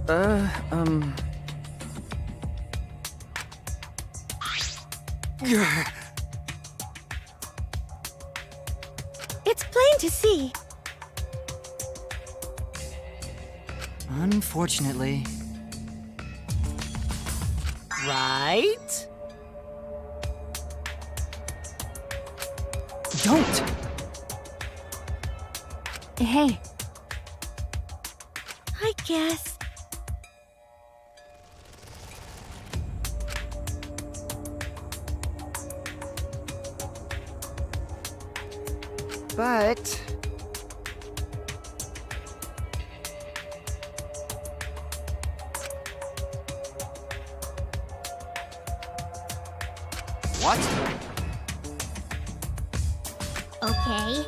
Uh, It's plain to see. Unfortunately. Right? Don't! Hey. I guess. but... What? Okay.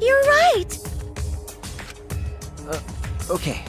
You're right! Okay.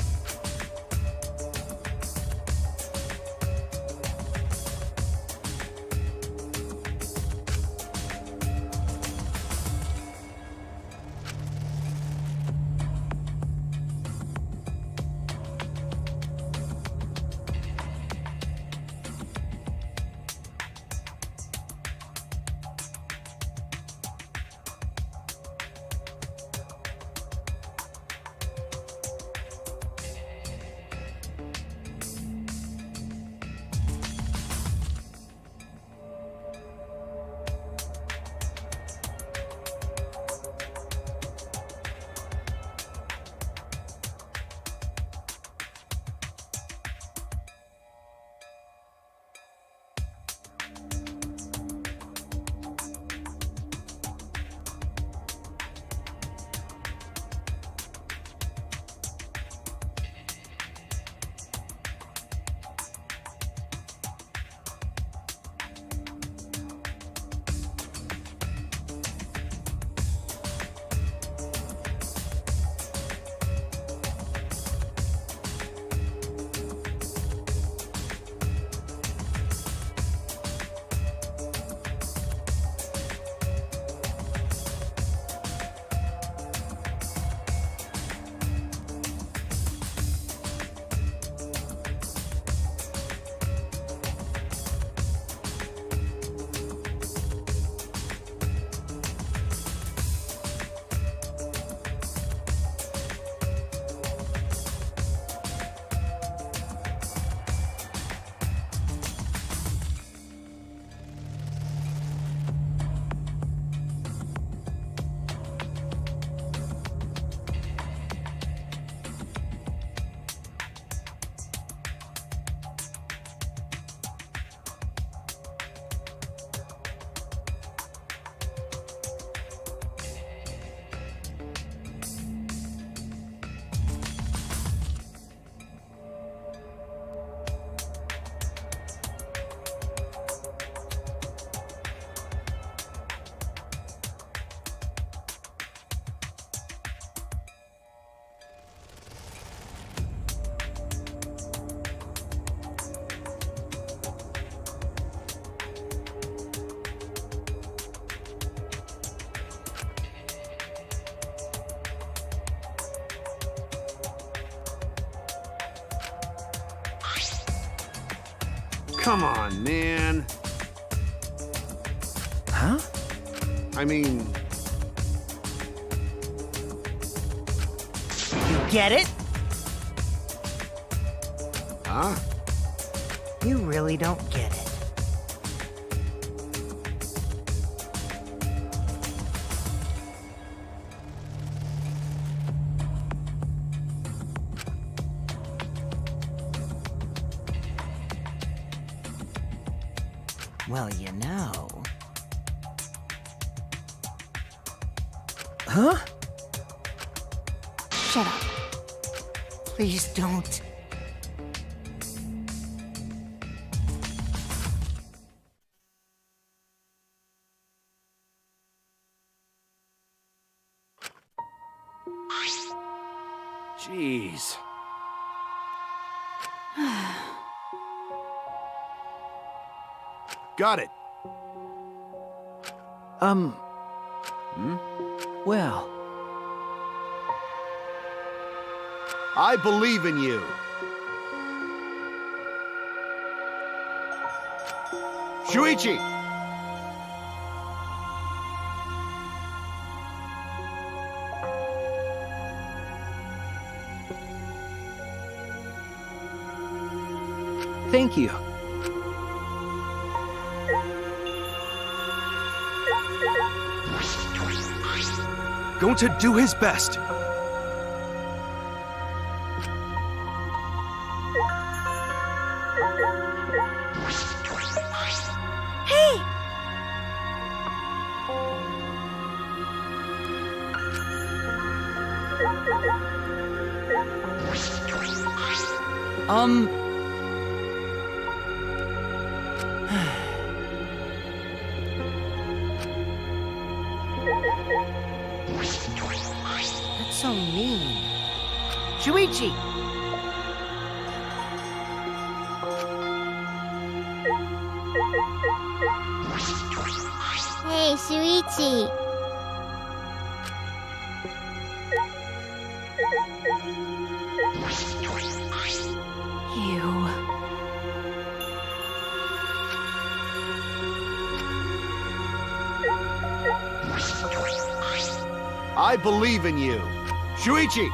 Come on, man. Huh? I mean, You get it? huh? You really don't get it. Well, you know. Huh? Shut up. Please don't. Jeez. Got it. Hmm? Hmm? Well... I believe in you. Shuichi! Thank you. Going to do his best. Hey! That's so mean. Shuichi! Hey, Shuichi. You. I believe in you. Shuichi!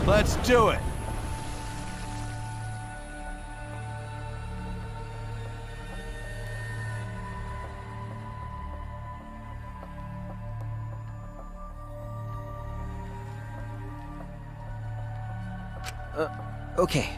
Let's do it. Okay.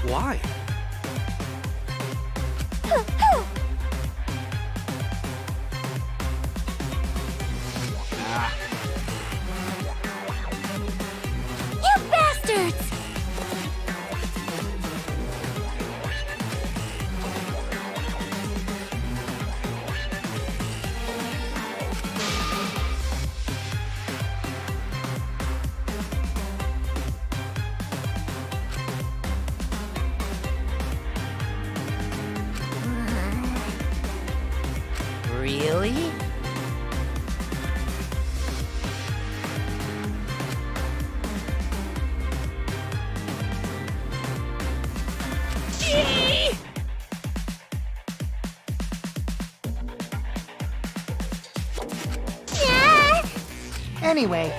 Why? You bastards! Really? Yeah! Anyway,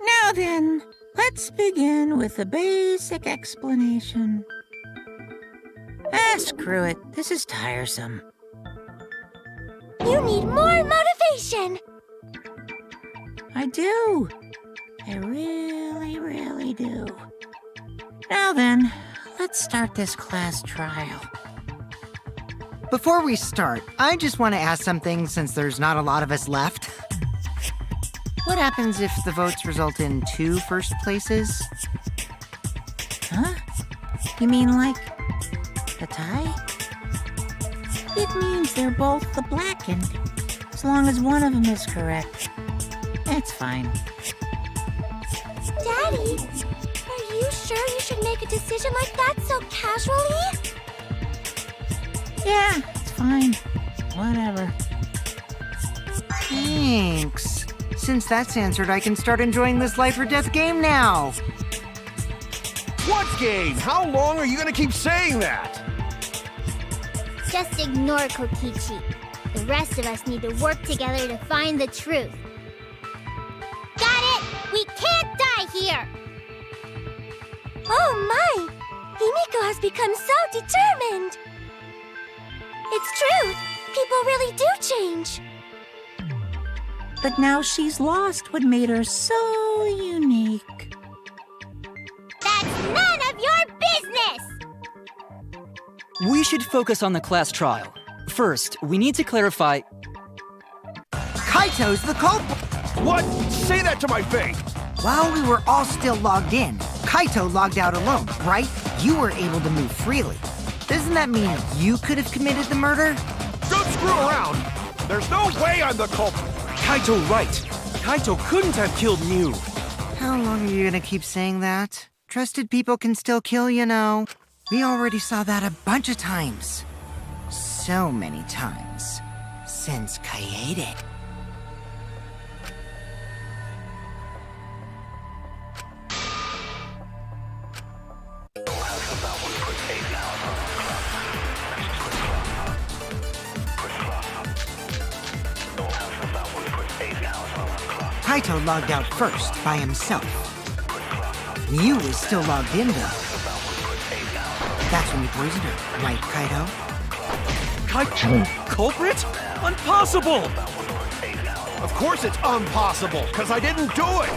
Now then, let's begin with a basic explanation. Screw it. This is tiresome. You need more motivation! I do. I really, really do. Now then, let's start this class trial. Before we start, I just want to ask something since there's not a lot of us left. What happens if the votes result in 2 first places? Huh? You mean like a tie? It means they're both the blackened. As long as one of them is correct. It's fine. Daddy, are you sure you should make a decision like that so casually? Yeah, it's fine. Whatever. Thanks. Since that's answered, I can start enjoying this life or death game now. What game? How long are you gonna keep saying that? Just ignore Kokichi. The rest of us need to work together to find the truth. Got it! We can't die here! Oh my! Himiko has become so determined! It's true! People really do change! But now she's lost what made her so unique. That's none of your business! We should focus on the class trial. First, we need to clarify... Kaito's the culprit! What? Say that to my face! While we were all still logged in, Kaito logged out alone, right? You were able to move freely. Doesn't that mean you could have committed the murder? Don't screw around! There's no way I'm the culprit! Kaito right. Kaito couldn't have killed Mew. How long are you gonna keep saying that? Trusted people can still kill, you know. We already saw that a bunch of times. So many times. Since Kaede. Kaito logged out first by himself. Mew is still logged in, though. That's when you poisoned her, right, Kaito? Culprit? Impossible! Of course it's impossible, because I didn't do it!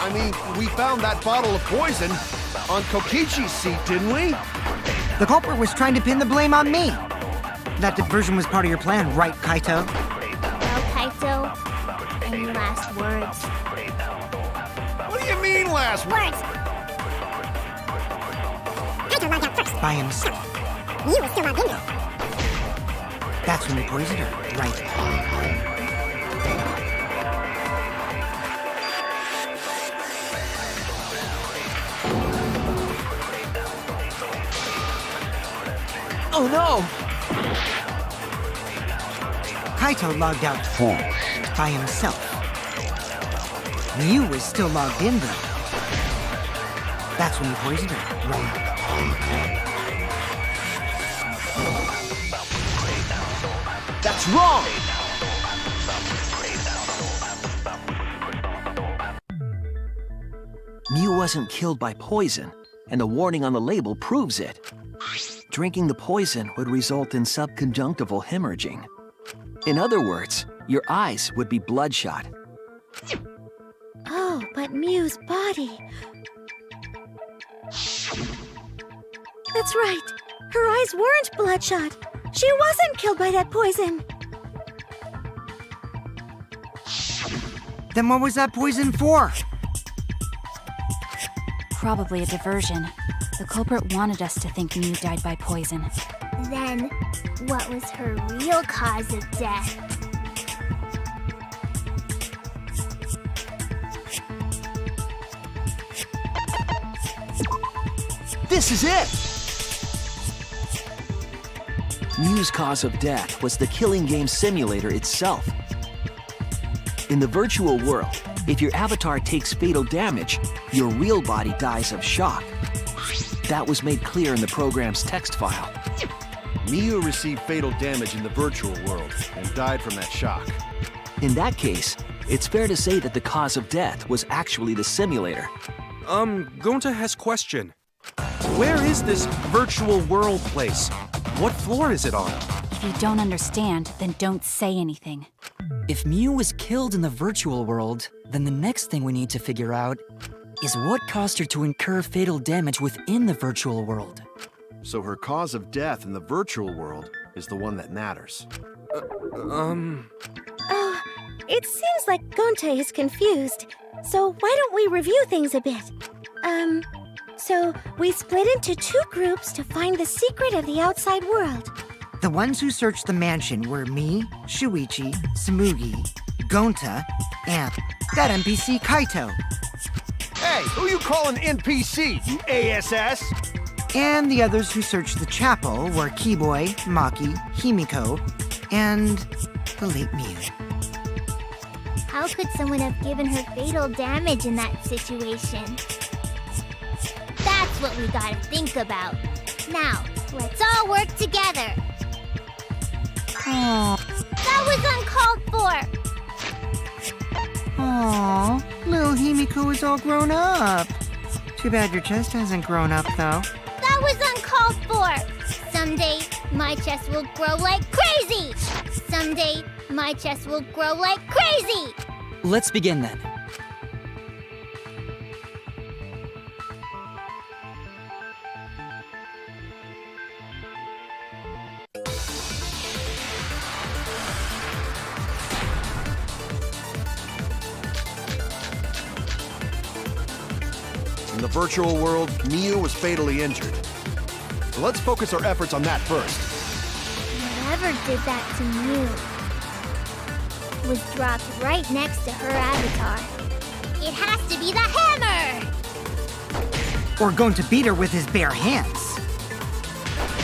I mean, we found that bottle of poison on Kokichi's seat, didn't we? The culprit was trying to pin the blame on me. That diversion was part of your plan, right, Kaito? Well, Kaito, any last words? What do you mean last word? Words! Kaito logged out first. By himself. Mew was still logged in though. That's when you poisoned her, right? Oh no! Kaito logged out first. By himself. Mew was still logged in, though. That's when you poisoned her, right? That's wrong! Mew wasn't killed by poison, and the warning on the label proves it. Drinking the poison would result in subconjunctival hemorrhaging. In other words, your eyes would be bloodshot. Oh, but Mew's body. That's right. Her eyes weren't bloodshot. She wasn't killed by that poison. Then what was that poison for? Probably a diversion. The culprit wanted us to think Mew died by poison. Then, what was her real cause of death? This is it! Mew's cause of death was the killing game simulator itself. In the virtual world, if your avatar takes fatal damage, your real body dies of shock. That was made clear in the program's text file. Mew received fatal damage in the virtual world and died from that shock. In that case, it's fair to say that the cause of death was actually the simulator. Gonta has question. Where is this virtual world place? What floor is it on? If you don't understand, then don't say anything. If Mew was killed in the virtual world, then the next thing we need to figure out is what caused her to incur fatal damage within the virtual world. So her cause of death in the virtual world is the one that matters. Oh, it seems like Gonta is confused. So why don't we review things a bit? So we split into two groups to find the secret of the outside world. The ones who searched the mansion were me, Shuichi, Samugi, Gonta, and that NPC Kaito. Hey, who you calling NPC, you ASS? And the others who searched the chapel were Keyboy, Maki, Himiko, and the late Mew. How could someone have given her fatal damage in that situation? That's what we gotta think about. Now, let's all work together. That was uncalled for. Aww, little Himiko is all grown up. Too bad your chest hasn't grown up, though. That was uncalled for. Someday, my chest will grow like crazy. Someday, my chest will grow like crazy. Let's begin then. In the virtual world, Mew was fatally injured. So let's focus our efforts on that first. Whatever did that to Mew was dropped right next to her avatar. It has to be the hammer! Or going to beat her with his bare hands.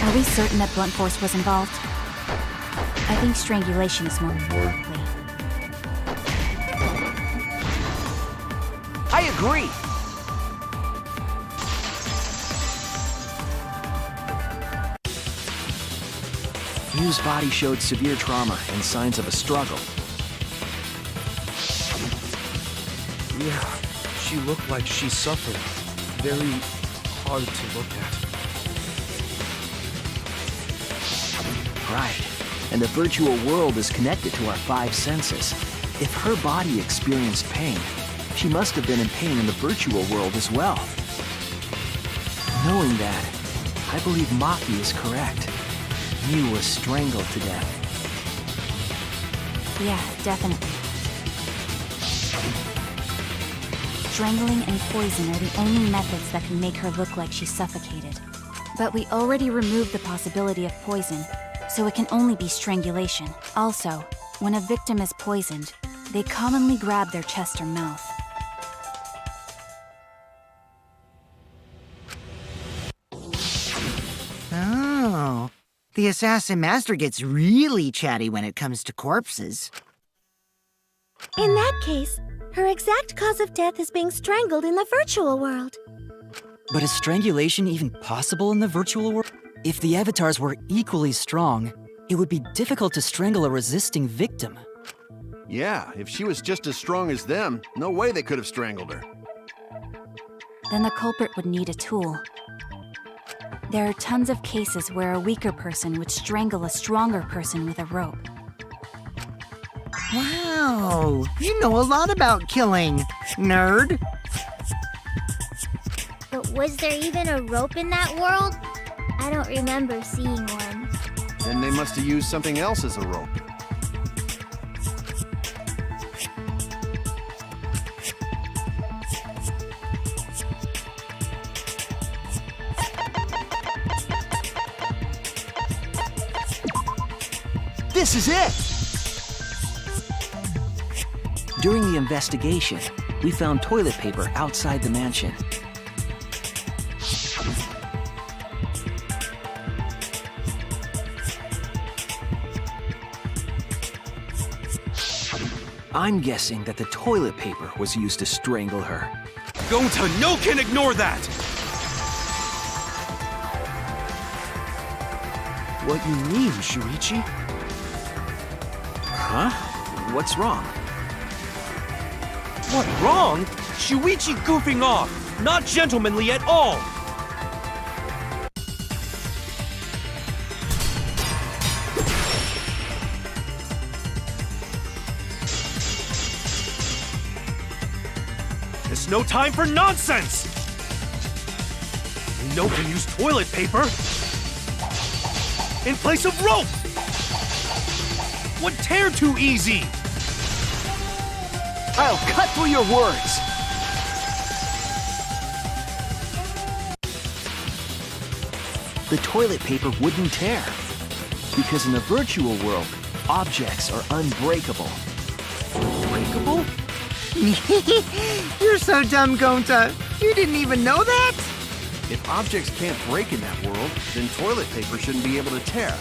Are we certain that blunt force was involved? I think strangulation is more likely. I agree! Mew's body showed severe trauma and signs of a struggle. Yeah, she looked like she suffered. very hard to look at. Right. And the virtual world is connected to our five senses. If her body experienced pain, she must have been in pain in the virtual world as well. Knowing that, I believe Maki is correct. Mew was strangled to death. Yeah, definitely. Strangling and poison are the only methods that can make her look like she's suffocated. But we already removed the possibility of poison, so it can only be strangulation. Also, when a victim is poisoned, they commonly grab their chest or mouth. Oh, the assassin master gets really chatty when it comes to corpses. In that case, her exact cause of death is being strangled in the virtual world. But is strangulation even possible in the virtual world? If the avatars were equally strong, it would be difficult to strangle a resisting victim. Yeah, if she was just as strong as them, no way they could have strangled her. Then the culprit would need a tool. There are tons of cases where a weaker person would strangle a stronger person with a rope. Wow, you know a lot about killing, nerd. But was there even a rope in that world? I don't remember seeing one. Then they must have used something else as a rope. This is it! During the investigation, we found toilet paper outside the mansion. I'm guessing that the toilet paper was used to strangle her. Gonta, no can ignore that! What you mean, Shuichi? Huh? What's wrong? What, wrong? Shuichi goofing off! Not gentlemanly at all! There's no time for nonsense! No can use toilet paper in place of rope! Would tear too easy! I'll cut through your words! The toilet paper wouldn't tear. Because in the virtual world, objects are unbreakable. Breakable? You're so dumb, Gonta. You didn't even know that? If objects can't break in that world, then toilet paper shouldn't be able to tear.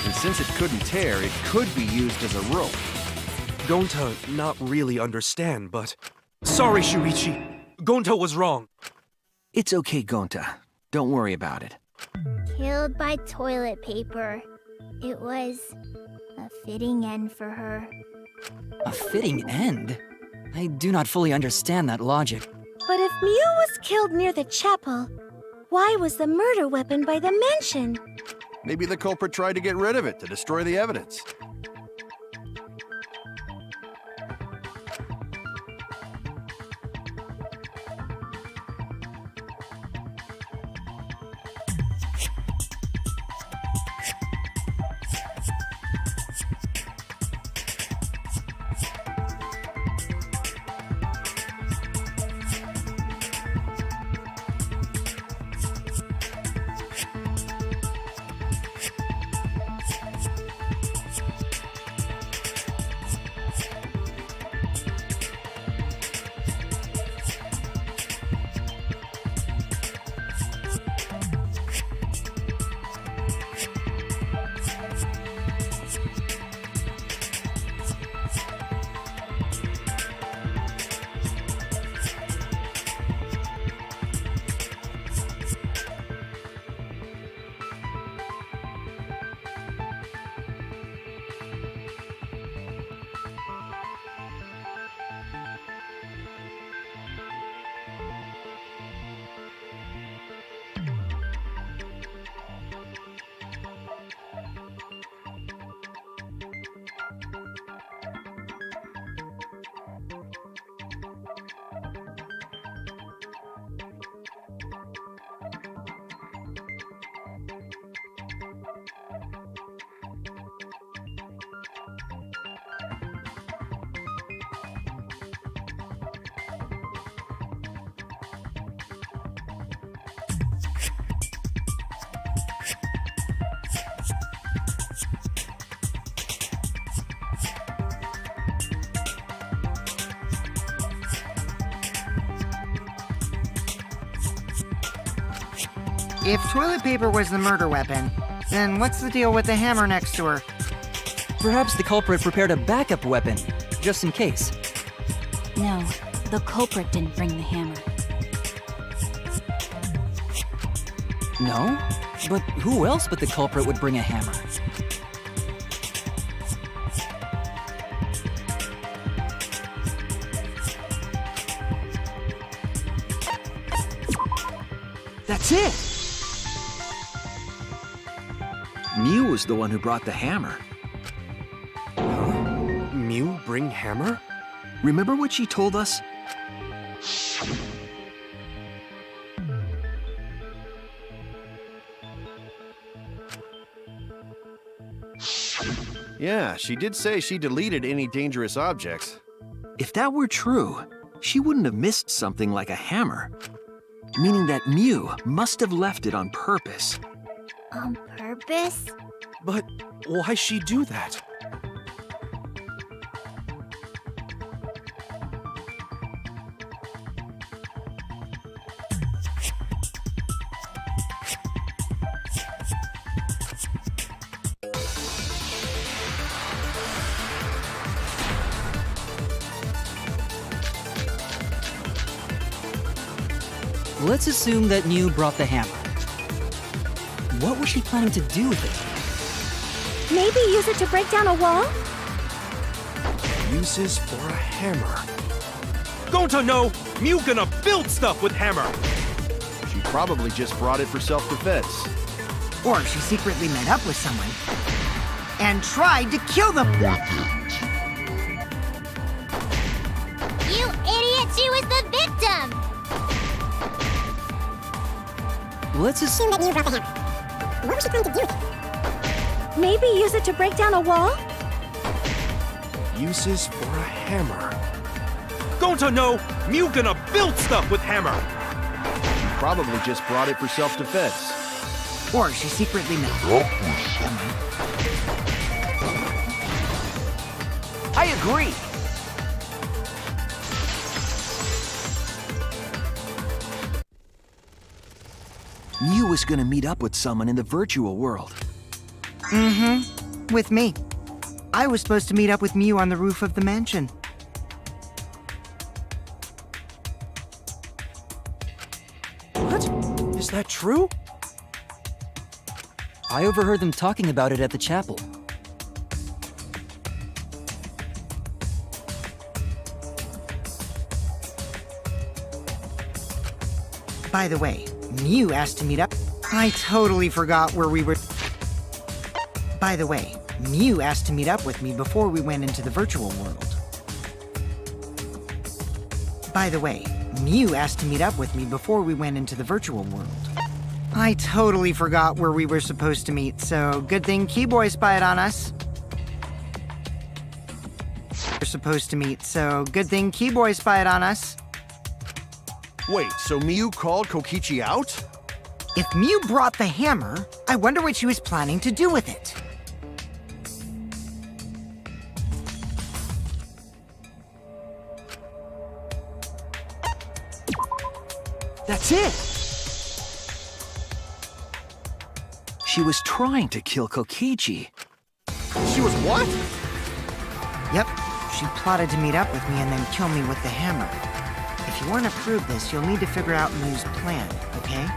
And since it couldn't tear, it could be used as a rope. Gonta not really understand, but... Sorry, Shuichi. Gonta was wrong. It's okay, Gonta. Don't worry about it. Killed by toilet paper. It was a fitting end for her. A fitting end? I do not fully understand that logic. But if Mew was killed near the chapel, why was the murder weapon by the mansion? Maybe the culprit tried to get rid of it to destroy the evidence. If toilet paper was the murder weapon, then what's the deal with the hammer next to her? Perhaps the culprit prepared a backup weapon, just in case. No, the culprit didn't bring the hammer. No? But who else but the culprit would bring a hammer? That's it! Mew was the one who brought the hammer. Mew bring hammer? Remember what she told us? Yeah, she did say she deleted any dangerous objects. If that were true, she wouldn't have missed something like a hammer. Meaning that Mew must have left it on purpose. On purpose? But why'd she do that? Let's assume that Mew brought the hammer. What was she planning to do with it? Maybe use it to break down a wall? Uses for a hammer. Gonta, no! Mew gonna build stuff with hammer! She probably just brought it for self-defense. Or she secretly met up with someone and tried to kill them. You idiot! She was the victim! Let's assume That Mew brought the hammer. What was she planning to do with it? Maybe use it to break down a wall? Uses for a hammer. Gonta, no! Mew gonna build stuff with hammer! She probably just brought it for self-defense. Or she secretly met up with someone. I agree! Mew was gonna meet up with someone in the virtual world. Mm-hmm. With me. I was supposed to meet up with Mew on the roof of the mansion. What? Is that true? I overheard them talking about it at the chapel. By the way, Mew asked to meet up. I totally forgot where we were. By the way, Mew asked to meet up with me before we went into the virtual world. By the way, Mew asked to meet up with me before we went into the virtual world. I totally forgot where we were supposed to meet, so good thing Keyboy spied on us. We're supposed to meet, so good thing Keyboy spied on us. Wait, so Mew called Kokichi out? If Mew brought the hammer, I wonder what she was planning to do with it. That's it! She was trying to kill Kokichi. She was what? Yep, she plotted to meet up with me and then kill me with the hammer. If you want to prove this, you'll need to figure out Mew's plan, okay?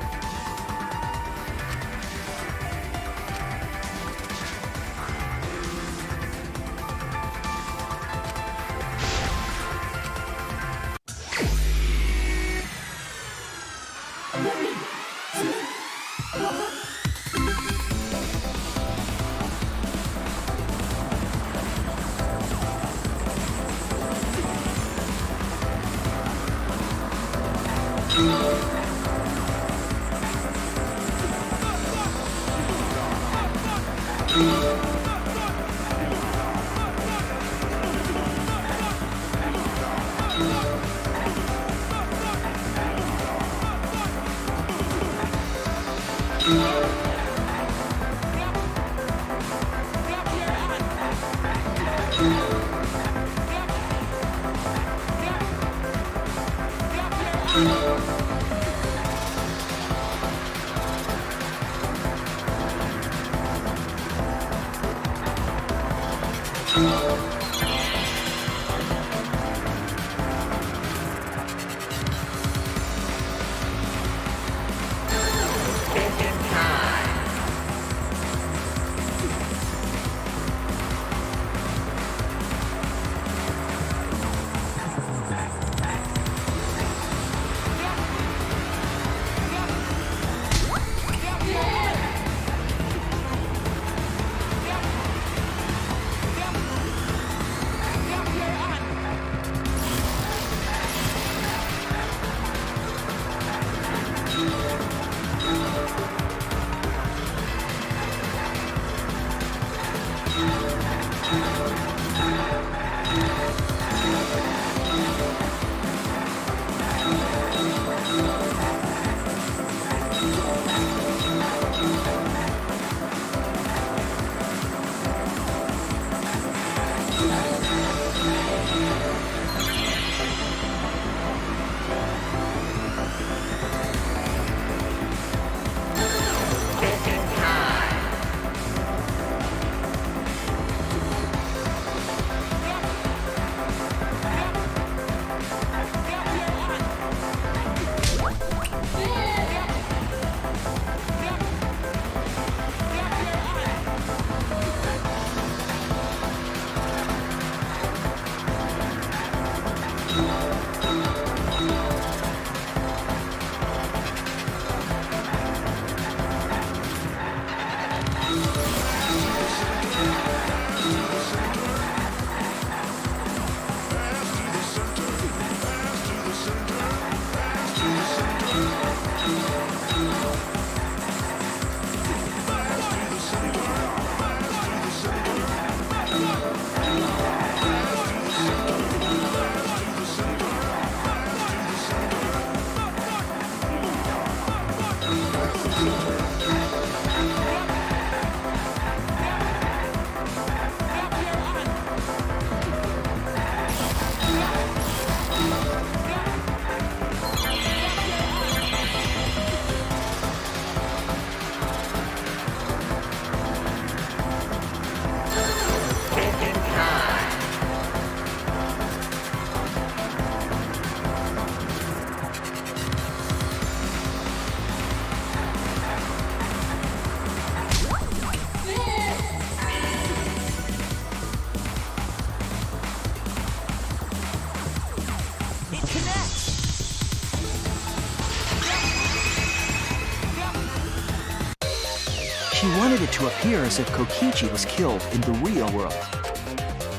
She wanted it to appear as if Kokichi was killed in the real world.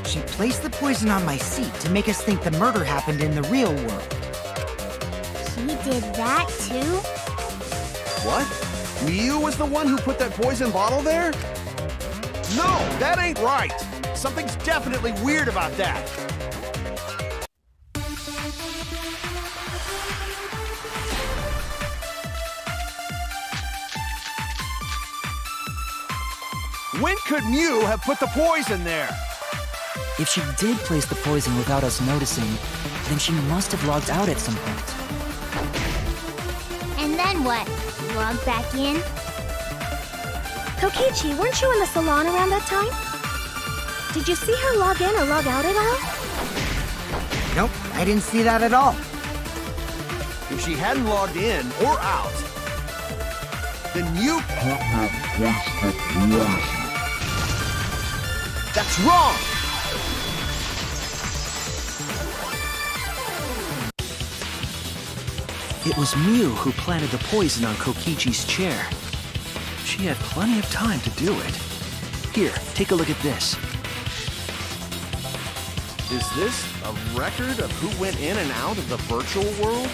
She placed the poison on my seat to make us think the murder happened in the real world. She did that too? What? Miu was the one who put that poison bottle there? No, that ain't right. Something's definitely weird about that. When could Miu have put the poison there? If she did place the poison without us noticing, then she must have logged out at some point. And then what? Log back in? Kokichi, weren't you in the salon around that time? Did you see her log in or log out at all? Nope, I didn't see that at all. If she hadn't logged in or out, then Miu couldn't have placed the poison. That's wrong! It was Miu who planted the poison on Kokichi's chair. She had plenty of time to do it. Here, take a look at this. Is this a record of who went in and out of the virtual world?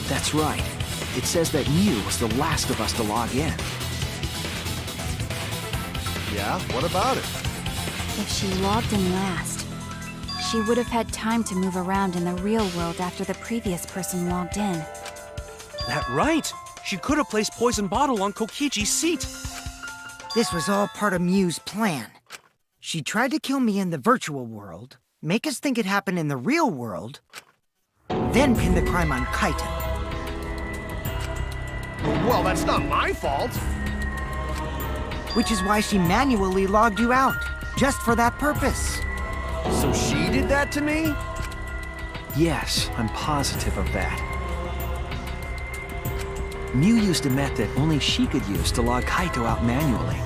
That's right. It says that Miu was the last of us to log in. Yeah, what about it? If she logged in last, she would have had time to move around in the real world after the previous person logged in. That right. She could have placed poison bottle on Kokichi's seat. This was all part of Miu's plan. She tried to kill me in the virtual world, make us think it happened in the real world, then pin the crime on Kaito. Well, that's not my fault. Which is why she manually logged you out, just for that purpose. So she did that to me? Yes, I'm positive of that. Mew used a method only she could use to log Kaito out manually.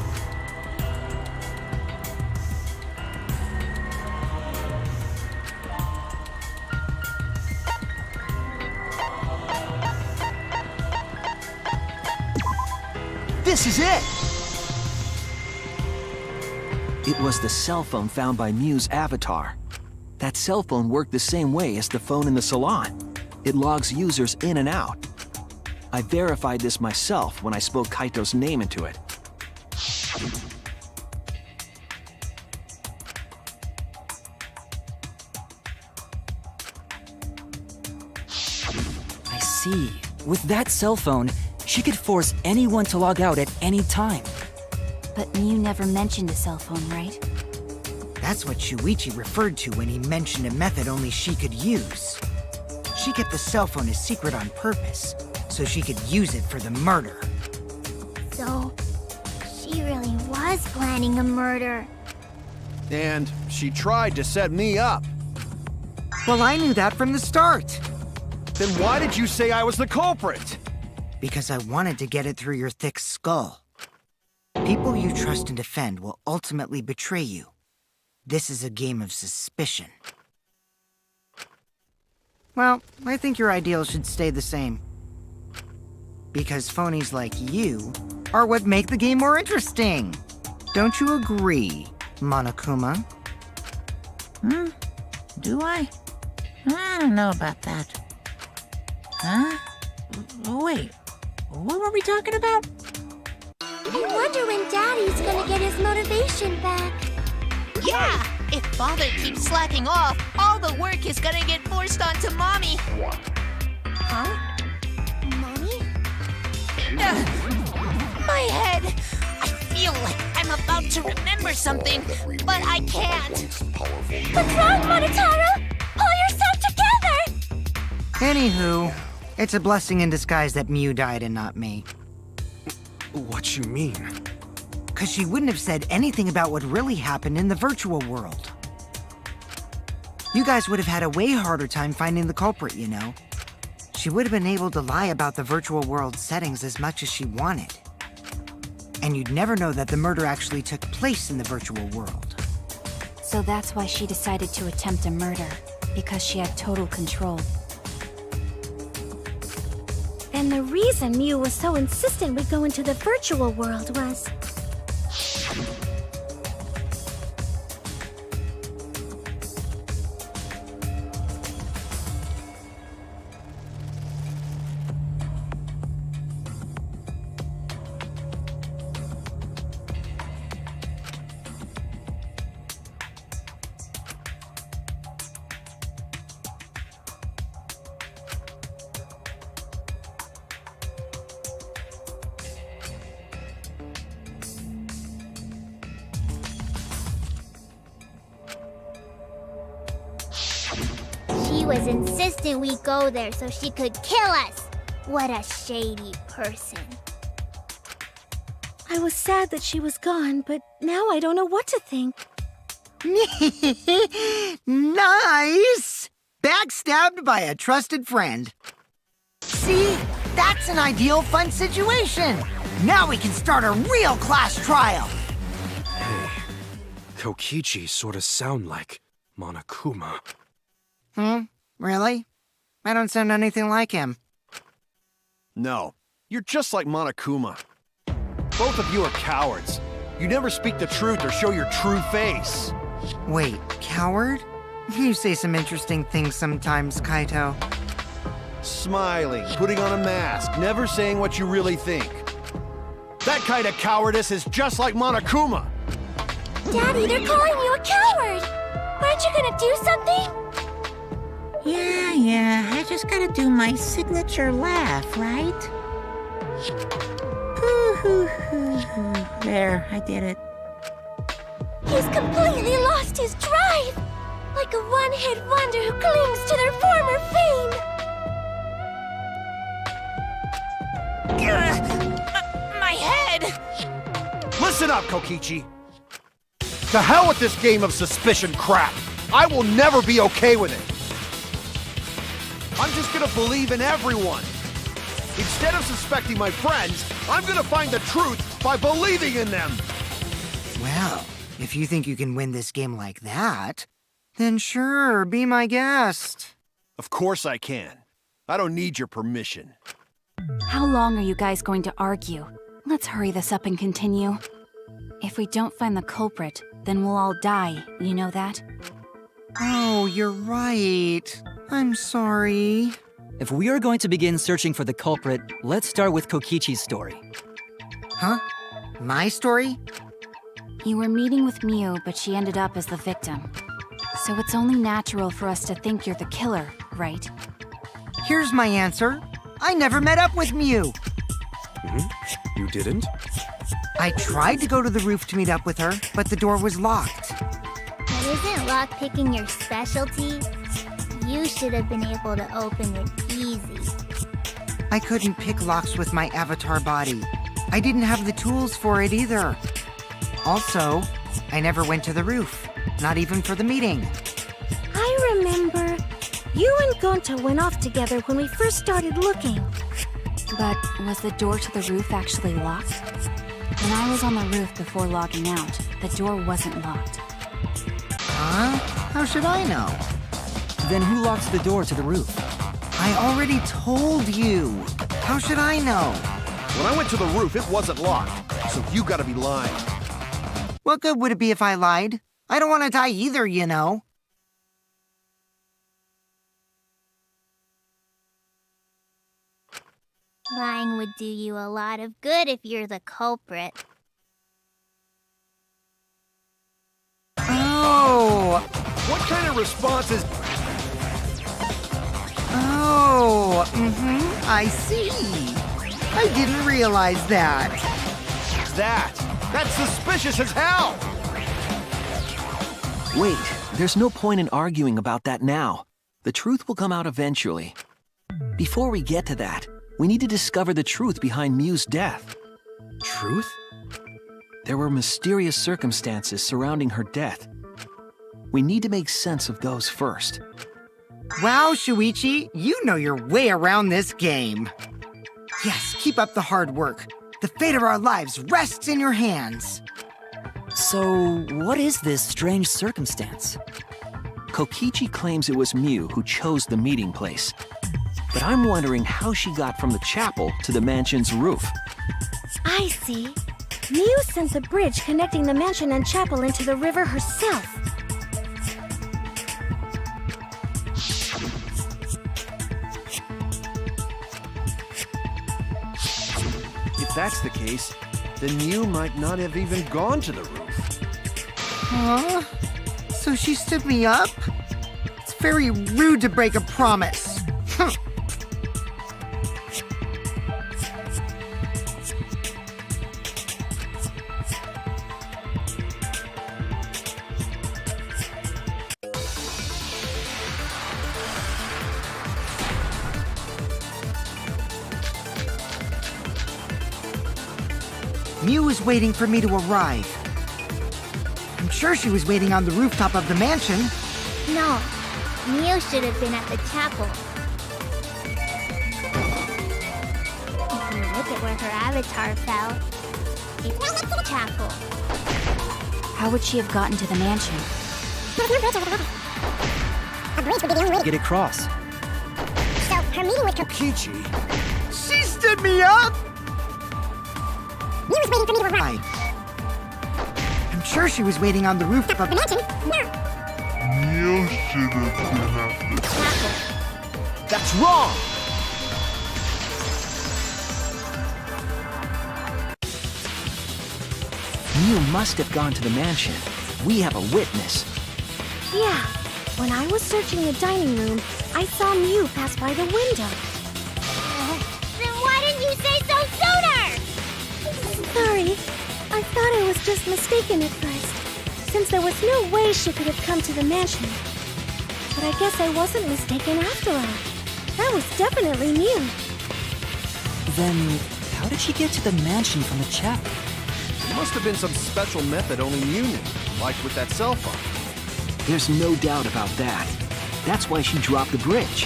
This is it! It was the cell phone found by Mew's avatar. That cell phone worked the same way as the phone in the salon. It logs users in and out. I verified this myself when I spoke Kaito's name into it. I see. With that cell phone, she could force anyone to log out at any time. But Mew never mentioned a cell phone, right? That's what Shuichi referred to when he mentioned a method only she could use. She kept the cell phone a secret on purpose, so she could use it for the murder. So, she really was planning a murder. And she tried to set me up. Well, I knew that from the start. Then why did you say I was the culprit? Because I wanted to get it through your thick skull. People you trust and defend will ultimately betray you. This is a game of suspicion. Well, I think your ideals should stay the same. Because phonies like you are what make the game more interesting. Don't you agree, Monokuma? Do I? I don't know about that. Huh? Wait, what were we talking about? I wonder when Daddy's gonna get his motivation back. Yeah! If Father keeps slacking off, all the work is gonna get forced onto Mommy. Huh? Mommy? My head! I feel like I'm about to remember something, but I can't. What's wrong, Monotaro? Pull yourself together! Anywho, it's a blessing in disguise that Mew died and not me. What you mean? 'Cause she wouldn't have said anything about what really happened in the virtual world. You guys would have had a way harder time finding the culprit, you know. She would have been able to lie about the virtual world settings as much as she wanted. And you'd never know that the murder actually took place in the virtual world. So that's why she decided to attempt a murder, because she had total control. And the reason Mew was so insistent we go into the virtual world was... She was insistent we go there so she could kill us. What a shady person. I was sad that she was gone, but now I don't know what to think. Nice! Backstabbed by a trusted friend. See? That's an ideal fun situation! Now we can start a real class trial! Hey, Kokichi sorta sound like Monokuma. Really? I don't sound anything like him. No, you're just like Monokuma. Both of you are cowards. You never speak the truth or show your true face. Wait, coward? You say some interesting things sometimes, Kaito. Smiling, putting on a mask, never saying what you really think. That kind of cowardice is just like Monokuma. Daddy, they're calling you a coward! Aren't you gonna do something? Yeah, I just gotta do my signature laugh, right? Hoo, hoo, hoo, hoo. There, I did it. He's completely lost his drive! Like a one-hit wonder who clings to their former fame! My head! Listen up, Kokichi. To hell with this game of suspicion crap. I will never be okay with it. I'm just gonna believe in everyone. Instead of suspecting my friends, I'm gonna find the truth by believing in them. Well, if you think you can win this game like that, then sure, be my guest. Of course I can. I don't need your permission. How long are you guys going to argue? Let's hurry this up and continue. If we don't find the culprit, then we'll all die, you know that? Oh, you're right. I'm sorry. If we are going to begin searching for the culprit, let's start with Kokichi's story. Huh? My story? You were meeting with Miu, but she ended up as the victim. So it's only natural for us to think you're the killer, right? Here's my answer. I never met up with Miu. You didn't? I tried to go to the roof to meet up with her, but the door was locked. But isn't lockpicking your specialty? You should have been able to open it easy. I couldn't pick locks with my avatar body. I didn't have the tools for it either. Also, I never went to the roof, not even for the meeting. I remember you and Gonta went off together when we first started looking. But was the door to the roof actually locked? When I was on the roof before logging out, the door wasn't locked. Huh? How should I know? Then who locks the door to the roof? I already told you. How should I know? When I went to the roof, it wasn't locked. So you gotta be lying. What good would it be if I lied? I don't want to die either, you know. Lying would do you a lot of good if you're the culprit. Oh! What kind of response is... Oh, I see. I didn't realize that. That's suspicious as hell! Wait, there's no point in arguing about that now. The truth will come out eventually. Before we get to that, we need to discover the truth behind Miu's death. Truth? There were mysterious circumstances surrounding her death. We need to make sense of those first. Wow, Shuichi, you know your way around this game. Yes, keep up the hard work. The fate of our lives rests in your hands. So, what is this strange circumstance? Kokichi claims it was Miu who chose the meeting place. But I'm wondering how she got from the chapel to the mansion's roof. I see. Miu sent the bridge connecting the mansion and chapel into the river herself. If that's the case, then Miu might not have even gone to the roof. Huh? So she stood me up? It's very rude to break a promise. Miu was waiting for me to arrive. I'm sure she was waiting on the rooftop of the mansion. No, Miu should have been at the chapel. If you look at where her avatar fell, it's the chapel. How would she have gotten to the mansion? Get across. So, her meeting with Kokichi? She stood me up! Miu was waiting for me to arrive. I'm sure she was waiting on the rooftop of The mansion? No. That's wrong! Miu must have gone to the mansion. We have a witness. Yeah. When I was searching the dining room, I saw Miu pass by the window. Then why didn't you say so sooner? Sorry. I thought I was just mistaken at first. since there was no way she could have come to the mansion. But I guess I wasn't mistaken after all. That was definitely Mew. Then, how did she get to the mansion from the chapel? It must have been some special method only Mew knew, like with that cell phone. There's no doubt about that. That's why she dropped the bridge.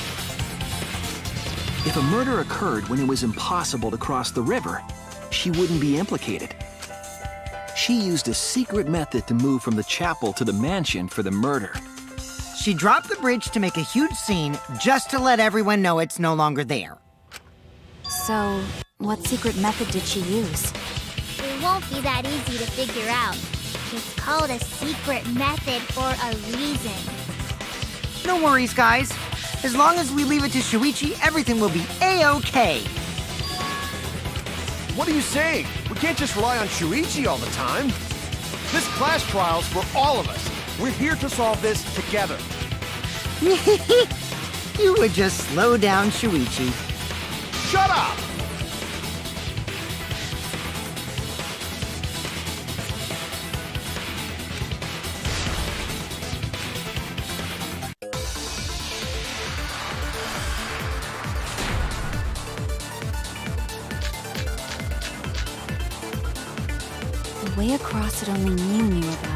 If a murder occurred when it was impossible to cross the river, she wouldn't be implicated. She used a secret method to move from the chapel to the mansion for the murder. She dropped the bridge to make a huge scene just to let everyone know it's no longer there. So, what secret method did she use? It won't be that easy to figure out. It's called a secret method for a reason. No worries, guys. As long as we leave it to Shuichi, everything will be A-OK. What are you saying? We can't just rely on Shuichi all the time. This class trial's for all of us. We're here to solve this together. You would just slow down Shuichi. Shut up! The way across it only Mew knew about.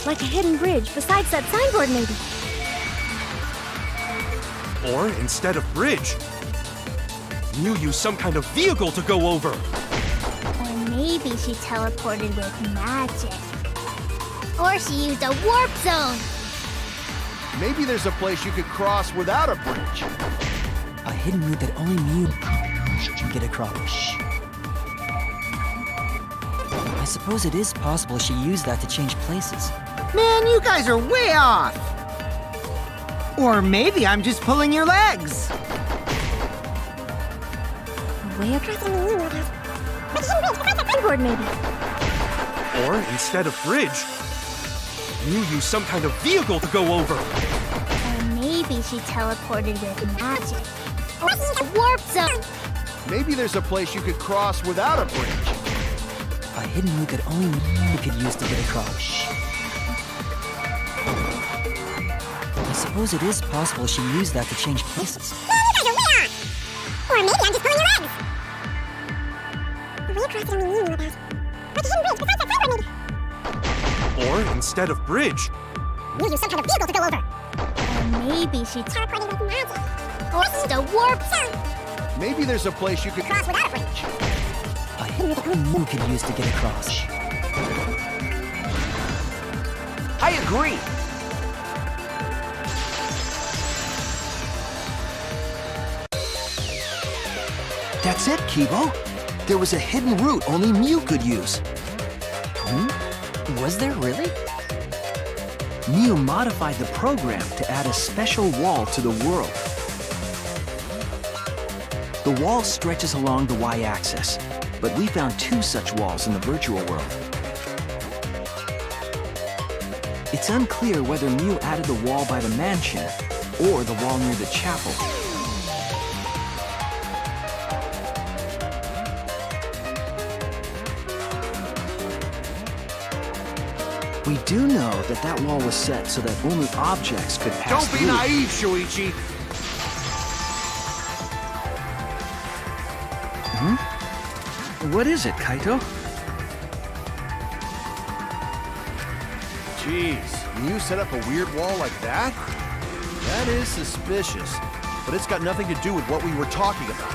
Like a hidden bridge besides that signboard, maybe. Or instead of bridge, Mew used some kind of vehicle to go over. Or maybe she teleported with magic. Or she used a warp zone. Maybe there's a place you could cross without a bridge. A hidden route that only Mew can get across. I suppose it is possible she used that to change places. Man, you guys are way off! Or maybe I'm just pulling your legs! The way across Signboard, maybe. Or instead of bridge, Mew used some kind of vehicle to go over. Or maybe she teleported with magic. Or a warp zone. Maybe there's a place you could cross without a bridge. A hidden route that only Mew could use to get across. I suppose it is possible she used that to change places. Or maybe I'm just pulling your legs. The way across it only Mew knew about. Like a hidden bridge besides that signboard, maybe. Or instead of bridge, Mew used some kind of vehicle to go over. Or maybe she Teleported with magic. or just a warp zone. Maybe there's a place you could Cross without a bridge. A hidden route only Mew could use to get across. I agree. That's it, Kibo. There was a hidden route only Mew could use. Was there really? Mew modified the program to add a special wall to the world. The wall stretches along the y-axis, but we found 2 such walls in the virtual world. It's unclear whether Mew added the wall by the mansion or the wall near the chapel. We do know that that wall was set so that only objects could pass Don't be through. naive, Shuichi. What is it, Kaito? Jeez, Mew set up a weird wall like that? That is suspicious. But it's got nothing to do with what we were talking about.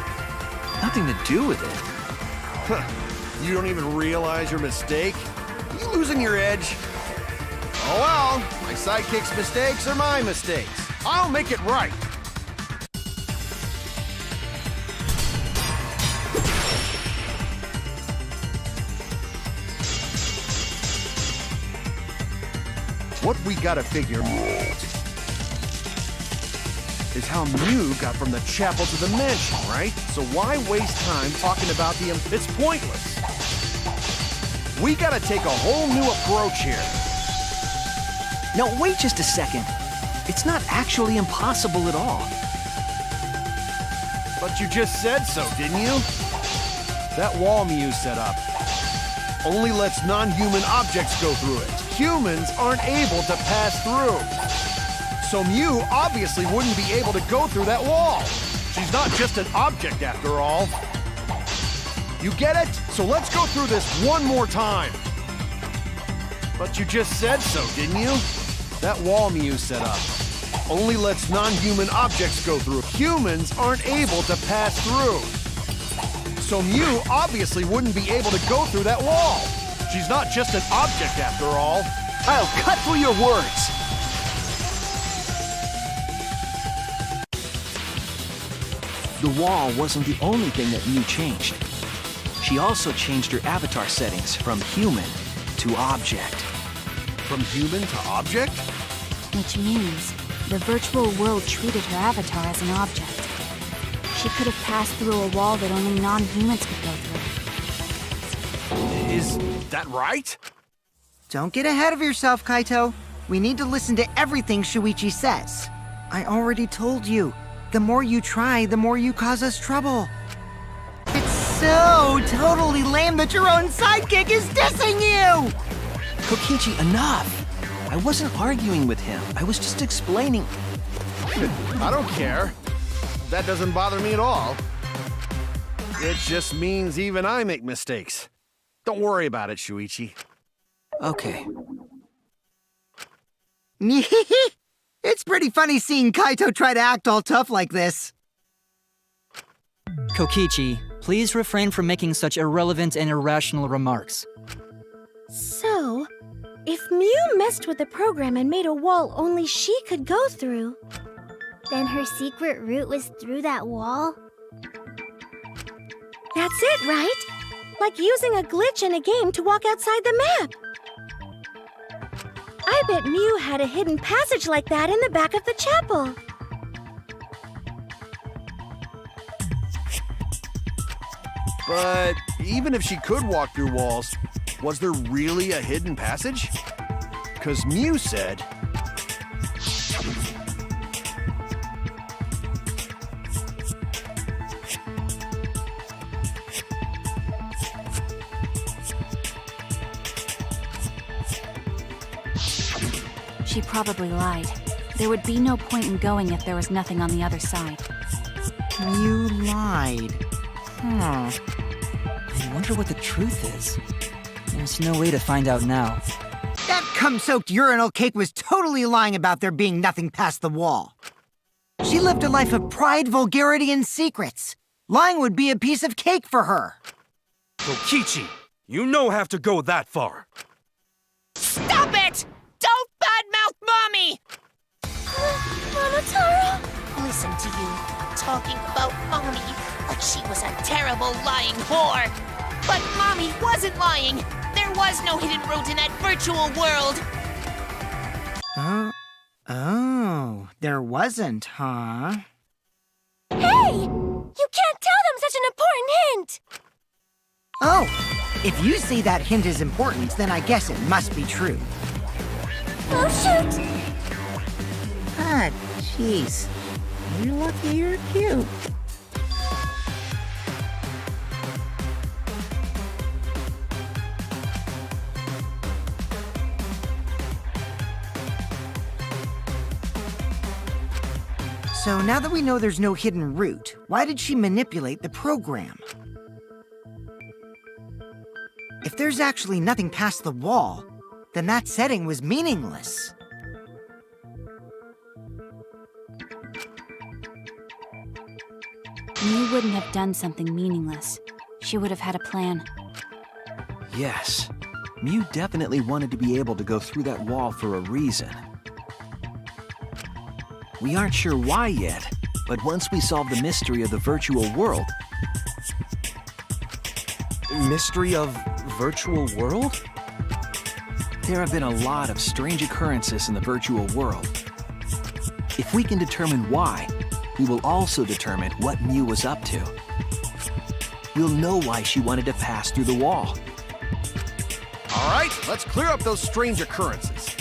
Nothing to do with it. Huh. You don't even realize your mistake? You losing your edge? Oh well, my sidekick's mistakes are my mistakes. I'll make it right. What we gotta figure out is how Mew got from the chapel to the mansion, right? So why waste time talking about the... It's pointless. We gotta take a whole new approach here. Now, wait just a second. It's not actually impossible at all. But you just said so, didn't you? That wall Mew set up. only lets non-human objects go through it. Humans aren't able to pass through. So Mew obviously wouldn't be able to go through that wall. She's not just an object after all. You get it? So let's go through this one more time. But you just said so, didn't you? That wall Mew set up only lets non-human objects go through. Humans aren't able to pass through. So Mew obviously wouldn't be able to go through that wall. She's not just an object after all. I'll cut through your words. The wall wasn't the only thing that Mew changed. She also changed her avatar settings from human to object. From human to object? Which means the virtual world treated her avatar as an object. She could have passed through a wall that only non-humans could go through. Is that right? Don't get ahead of yourself, Kaito. We need to listen to everything Shuichi says. I already told you, the more you try, the more you cause us trouble. It's so totally lame that your own sidekick is dissing you! Kokichi, enough! I wasn't arguing with him. I was just explaining. I don't care. That doesn't bother me at all. It just means even I make mistakes. Don't worry about it, Shuichi. Okay. It's pretty funny seeing Kaito try to act all tough like this. Kokichi, please refrain from making such irrelevant and irrational remarks. So, if Mew messed with the program and made a wall only she could go through, Then her secret route was through that wall? that's it, right? Like using a glitch in a game to walk outside the map. I bet Mew had a hidden passage like that in the back of the chapel. But even if she could walk through walls, was there really a hidden passage? 'Cause Mew said... She probably lied. There would be no point in going if there was nothing on the other side. You lied. I wonder what the truth is. There's no way to find out now. That cum-soaked urinal cake was totally lying about there being nothing past the wall. She lived a life of pride, vulgarity, and secrets. Lying would be a piece of cake for her. Kokichi, you no have to go that far. Stop it! Don't badmouth Mommy! Monotaro? Listen to you, talking about Mommy like she was a terrible lying whore. But Mommy wasn't lying. There was no hidden route in that virtual world. Oh, there wasn't, huh? Hey! You can't tell them such an important hint! Oh, if you say that hint is important, then I guess it must be true. Oh, shoot! Ah, jeez. You're lucky you're cute. So now that we know there's no hidden route, why did she manipulate the program? If there's actually nothing past the wall, then that setting was meaningless. Mew wouldn't have done something meaningless. She would have had a plan. Yes. Mew definitely wanted to be able to go through that wall for a reason. We aren't sure why yet, but once we solve the mystery of the virtual world... Mystery of virtual world? There have been a lot of strange occurrences in the virtual world. If we can determine why, we will also determine what Mew was up to. We'll know why she wanted to pass through the wall. All right, let's clear up those strange occurrences.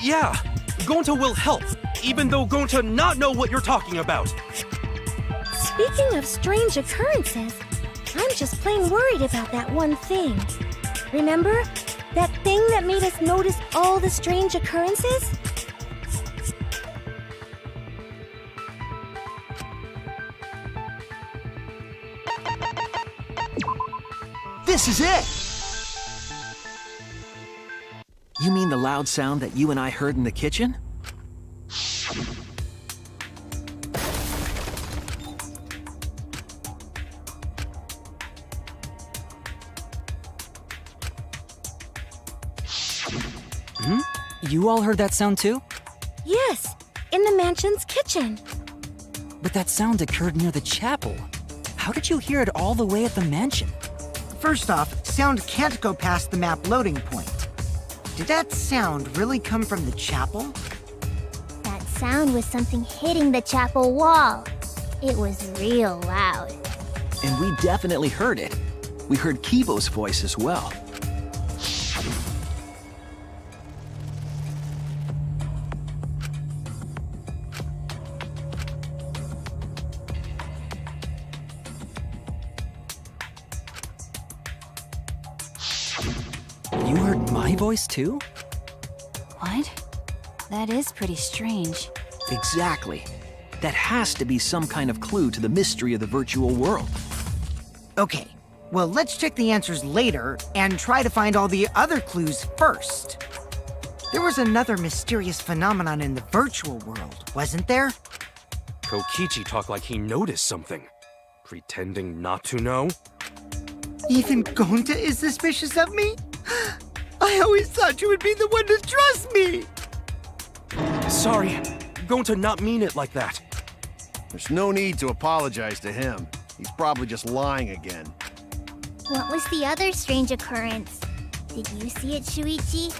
Yeah, Gonta will help, even though Gonta not know what you're talking about. Speaking of strange occurrences, I'm just plain worried about that one thing. Remember? That thing that made us notice all the strange occurrences? This is it! You mean the loud sound that you and I heard in the kitchen? You all heard that sound too? Yes, in the mansion's kitchen. But that sound occurred near the chapel. How did you hear it all the way at the mansion? First off, sound can't go past the map loading point. Did that sound really come from the chapel? That sound was something hitting the chapel wall. It was real loud. And we definitely heard it. We heard Kibo's voice as well. You heard my voice too? What? That is pretty strange. Exactly. That has to be some kind of clue to the mystery of the virtual world. Okay, well, let's check the answers later and try to find all the other clues first. There was another mysterious phenomenon in the virtual world, wasn't there? Kokichi talked like he noticed something. Pretending not to know? Even Gonta is suspicious of me? I always thought you would be the one to trust me! Sorry, going to not mean it like that. There's no need to apologize to him. He's probably just lying again. What was the other strange occurrence? Did you see it, Shuichi?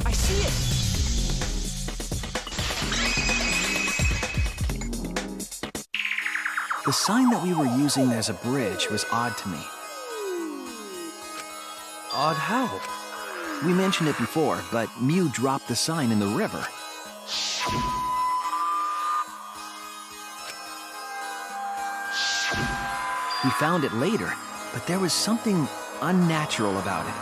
I see it! The sign that we were using as a bridge was odd to me. Odd how? We mentioned it before, but Mew dropped the sign in the river. We found it later, but there was something unnatural about it.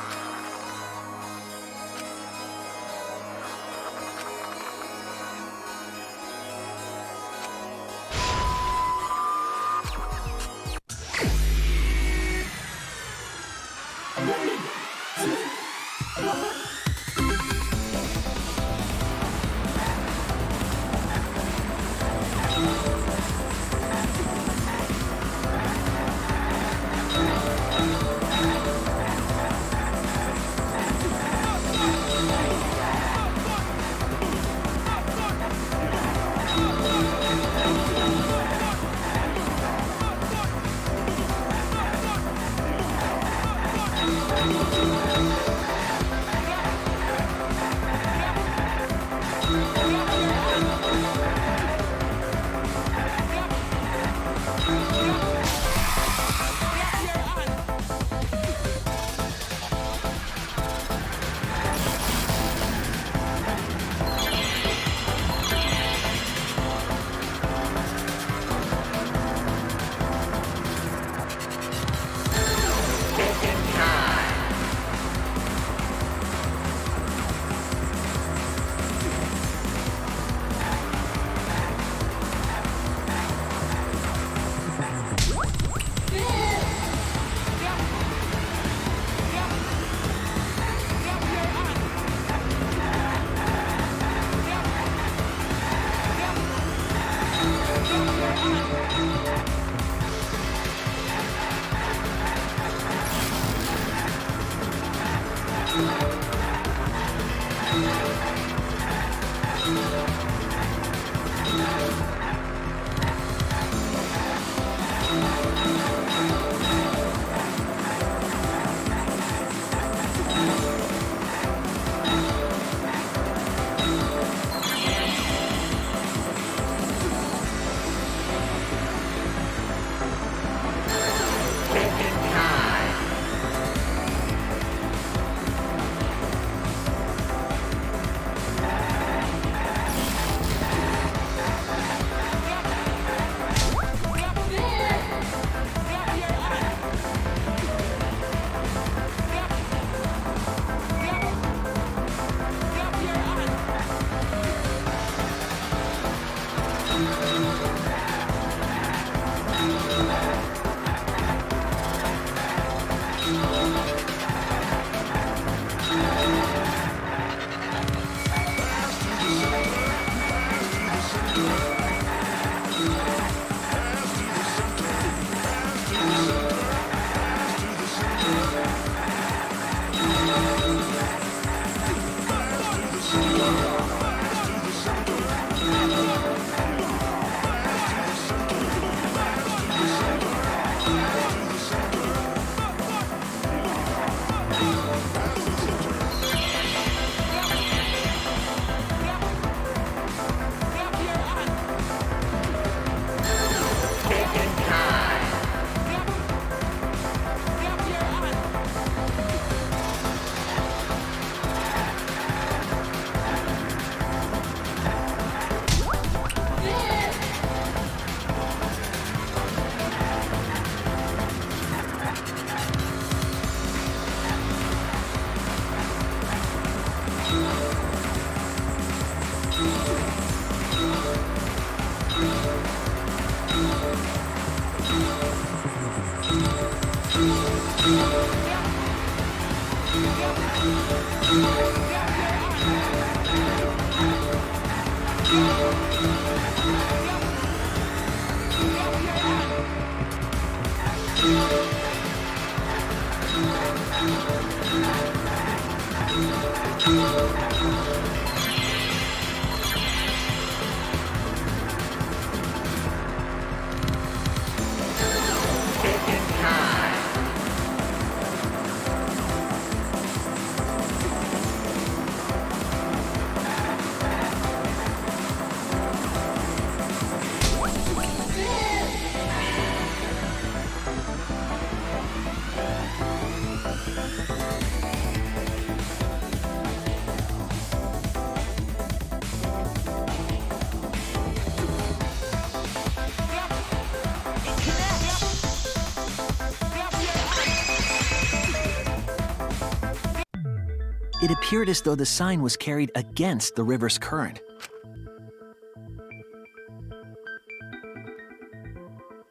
It appeared as though the sign was carried against the river's current.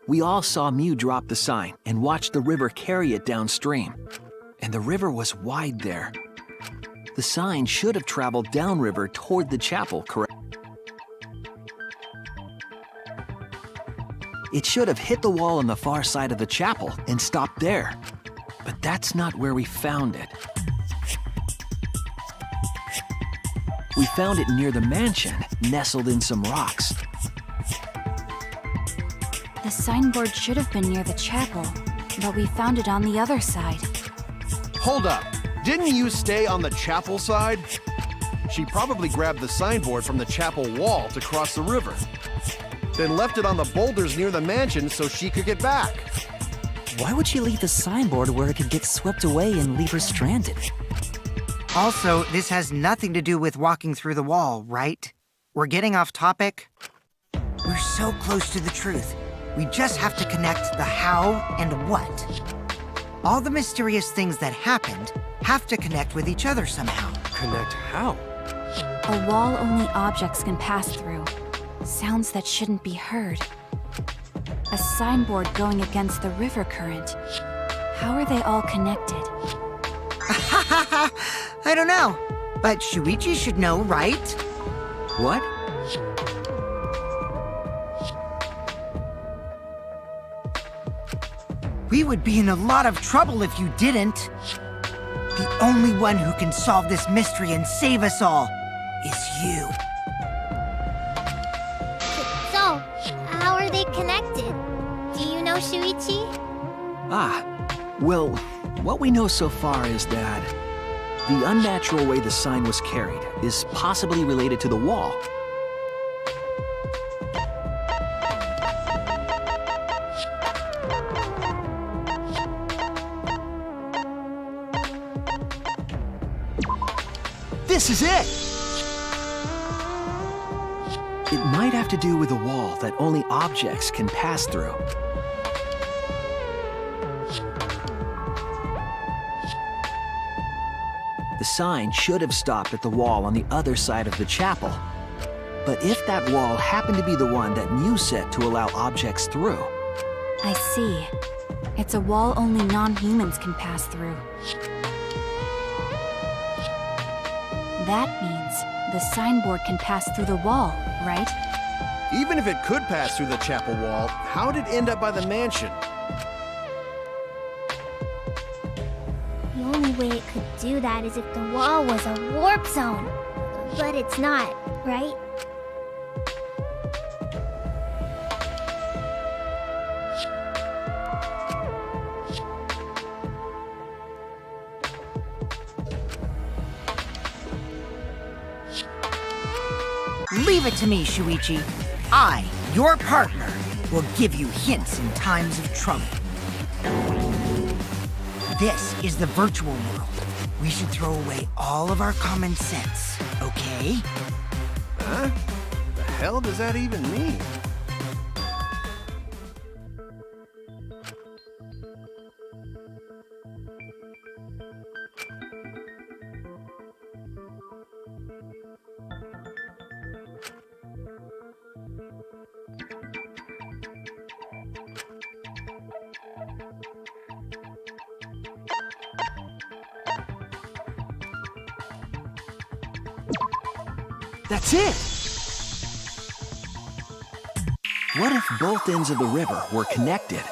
We all saw Mew drop the sign and watched the river carry it downstream. And the river was wide there. The sign should have traveled downriver toward the chapel, correct? It should have hit the wall on the far side of the chapel and stopped there. But that's not where we found it. We found it near the mansion, nestled in some rocks. The signboard should have been near the chapel, but we found it on the other side. Hold up. Didn't you stay on the chapel side? She probably grabbed the signboard from the chapel wall to cross the river. Then left it on the boulders near the mansion so she could get back. Why would she leave the signboard where it could get swept away and leave her stranded? Also, this has nothing to do with walking through the wall, right? We're getting off topic. We're so close to the truth. We just have to connect the how and what. All the mysterious things that happened have to connect with each other somehow. Connect how? A wall only objects can pass through. Sounds that shouldn't be heard. A signboard going against the river current. How are they all connected? I don't know, but Shuichi should know, right? What? We would be in a lot of trouble if you didn't. The only one who can solve this mystery and save us all is you. So, how are they connected? Do you know, Shuichi? Well, what we know so far is that the unnatural way the sign was carried is possibly related to the wall. This is it! It might have to do with a wall that only objects can pass through. The sign should have stopped at the wall on the other side of the chapel. But if that wall happened to be the one that Mew set to allow objects through... I see. It's a wall only non-humans can pass through. That means the signboard can pass through the wall, right? Even if it could pass through the chapel wall, how'd it end up by the mansion? The only way it could do that is if the wall was a warp zone. But it's not, right? Leave it to me, Shuichi. I, your partner, will give you hints in times of trouble. This is the virtual world. We should throw away all of our common sense, okay? Huh? The hell does that even mean? That's it! What if both ends of the river were connected?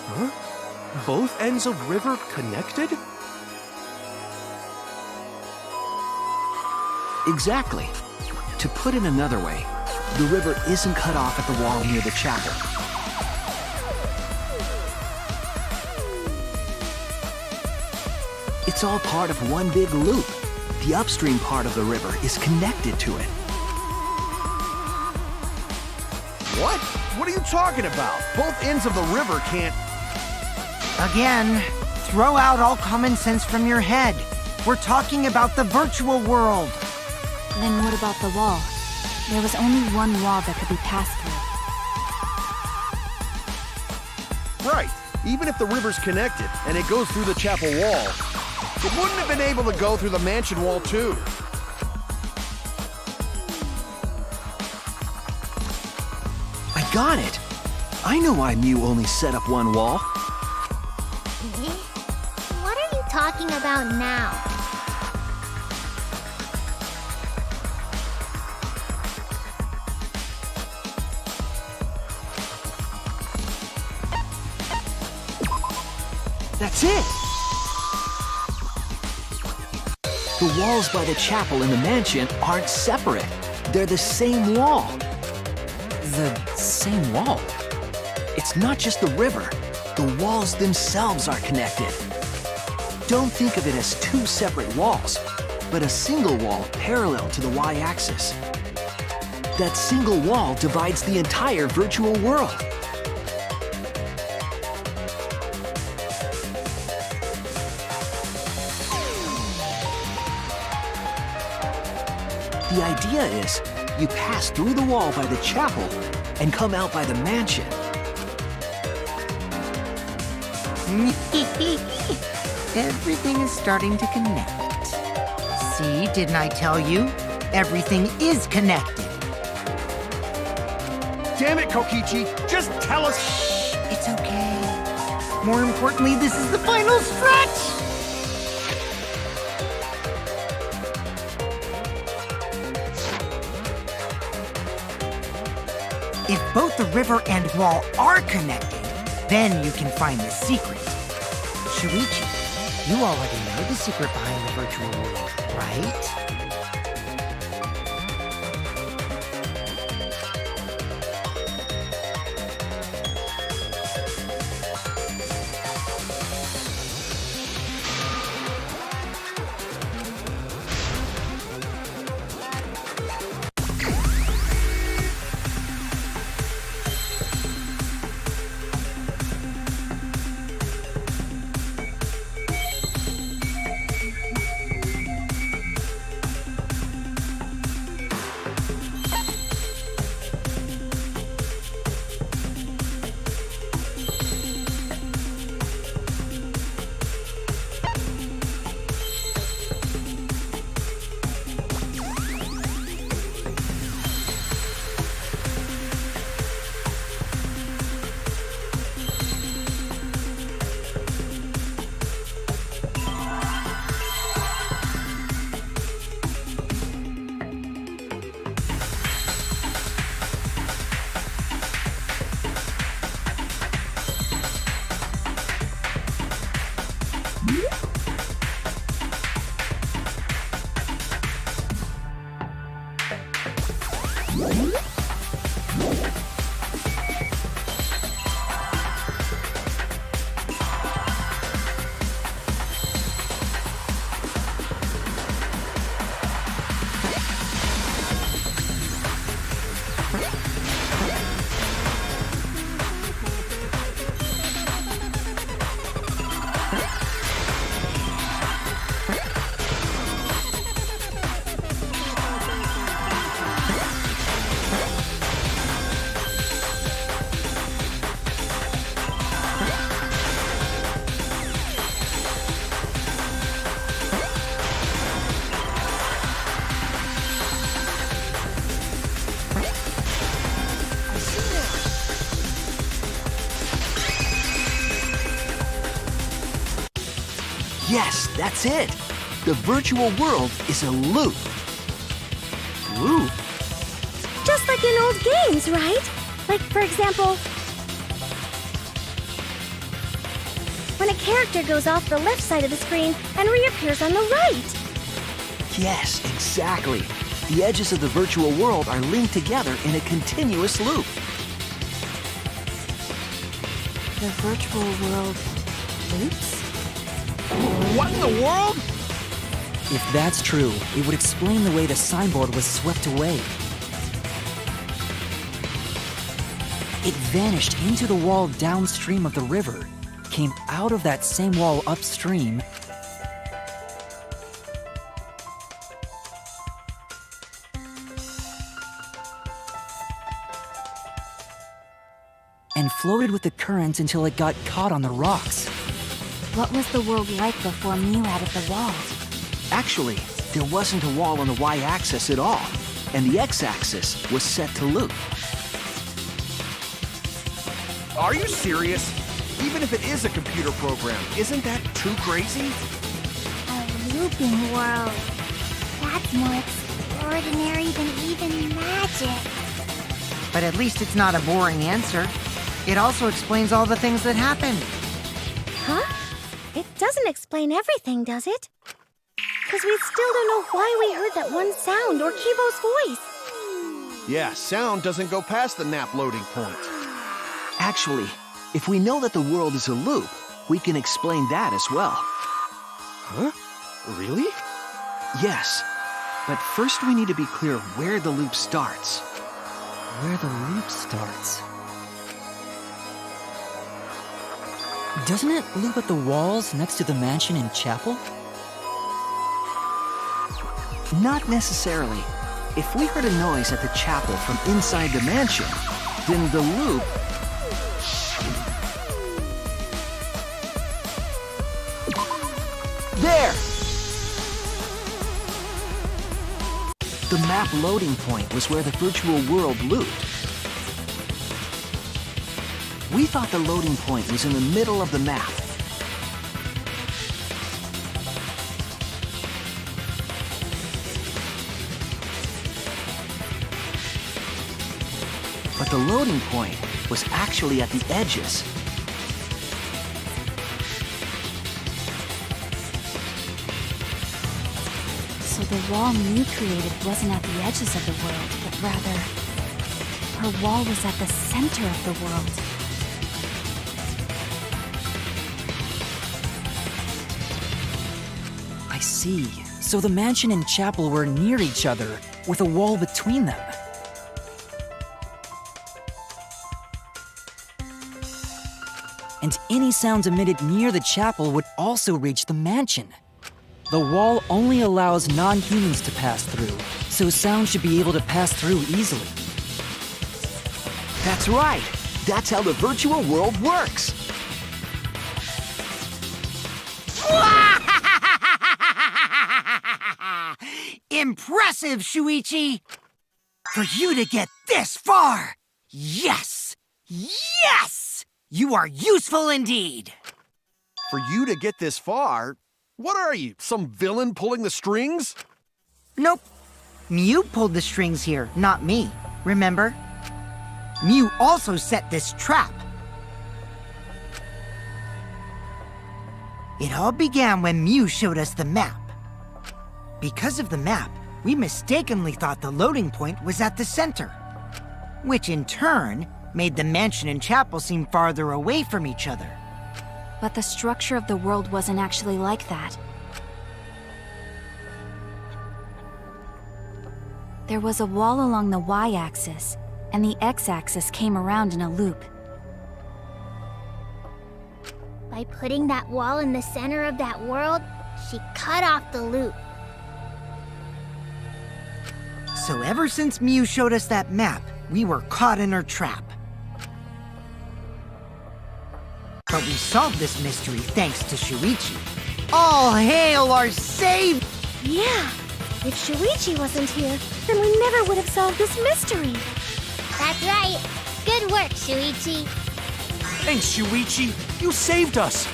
Huh? Both ends of river connected? Exactly. To put it another way, the river isn't cut off at the wall near the chapel. It's all part of one big loop. The upstream part of the river is connected to it. What? What are you talking about? Both ends of the river can't... Again, throw out all common sense from your head. We're talking about the virtual world. Then what about the wall? There was only one wall that could be passed through. Right. Even if the river's connected and it goes through the chapel wall, it wouldn't have been able to go through the mansion wall too. I got it! I know why Mew only set up one wall. What are you talking about now? That's it! The walls by the chapel and the mansion aren't separate. They're the same wall. The same wall? It's not just the river. The walls themselves are connected. Don't think of it as two separate walls, but a single wall parallel to the y-axis. That single wall divides the entire virtual world. The idea is, you pass through the wall by the chapel and come out by the mansion. Everything is starting to connect. See, didn't I tell you? Everything is connected. Damn it, Kokichi! Just tell us. It's okay. More importantly, this is the final stretch! If both the river and wall are connected, then you can find the secret. Shuichi, you already know the secret behind the virtual world, right? Yes, that's it. The virtual world is a loop. Loop? Just like in old games, right? Like, for example, when a character goes off the left side of the screen and reappears on the right. Yes, exactly. The edges of the virtual world are linked together in a continuous loop. The virtual world loops? What in the world? If that's true, it would explain the way the signboard was swept away. It vanished into the wall downstream of the river, came out of that same wall upstream, and floated with the current until it got caught on the rocks. What was the world like before Mew added the wall? Actually, there wasn't a wall on the y-axis at all, and the x-axis was set to loop. Are you serious? Even if it is a computer program, isn't that too crazy? A looping world. That's more extraordinary than even magic. But at least it's not a boring answer. It also explains all the things that happened. Huh? It doesn't explain everything, does it? Because we still don't know why we heard that one sound or Kibo's voice. Yeah, sound doesn't go past the nap loading point. Actually, if we know that the world is a loop, we can explain that as well. Huh? Really? Yes, but first we need to be clear where the loop starts. Where the loop starts. Doesn't it loop at the walls next to the mansion and chapel? Not necessarily. If we heard a noise at the chapel from inside the mansion, then the loop... There! The map loading point was where the virtual world looped. We thought the loading point was in the middle of the map. But the loading point was actually at the edges. So the wall Mew created wasn't at the edges of the world, but rather, her wall was at the center of the world. I see. So the mansion and chapel were near each other, with a wall between them. And any sounds emitted near the chapel would also reach the mansion. The wall only allows non-humans to pass through, so sound should be able to pass through easily. That's right. That's how the virtual world works. Impressive, Shuichi! For you to get this far! Yes! Yes! You are useful indeed! For you to get this far, what are you, some villain pulling the strings? Nope. Mew pulled the strings here, not me. Remember? Mew also set this trap. It all began when Mew showed us the map. Because of the map, we mistakenly thought the loading point was at the center, which in turn made the mansion and chapel seem farther away from each other. But the structure of the world wasn't actually like that. There was a wall along the y-axis, and the x-axis came around in a loop. By putting that wall in the center of that world, she cut off the loop. So ever since Mew showed us that map, we were caught in her trap. But we solved this mystery thanks to Shuichi. All hail our save! Yeah, if Shuichi wasn't here, then we never would have solved this mystery. That's right. Good work, Shuichi. Thanks, Shuichi. You saved us.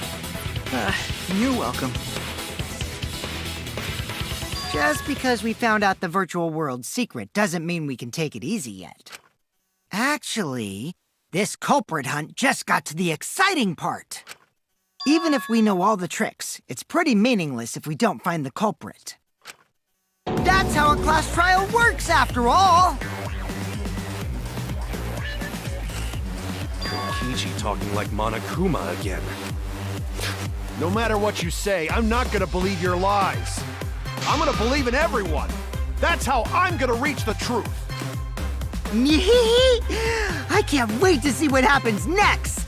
You're welcome. Just because we found out the virtual world's secret doesn't mean we can take it easy yet. Actually, this culprit hunt just got to the exciting part. Even if we know all the tricks, it's pretty meaningless if we don't find the culprit. That's how a class trial works, after all! Kichi talking like Monokuma again. No matter what you say, I'm not gonna believe your lies. I'm gonna believe in everyone. That's how I'm gonna reach the truth. I can't wait to see what happens next!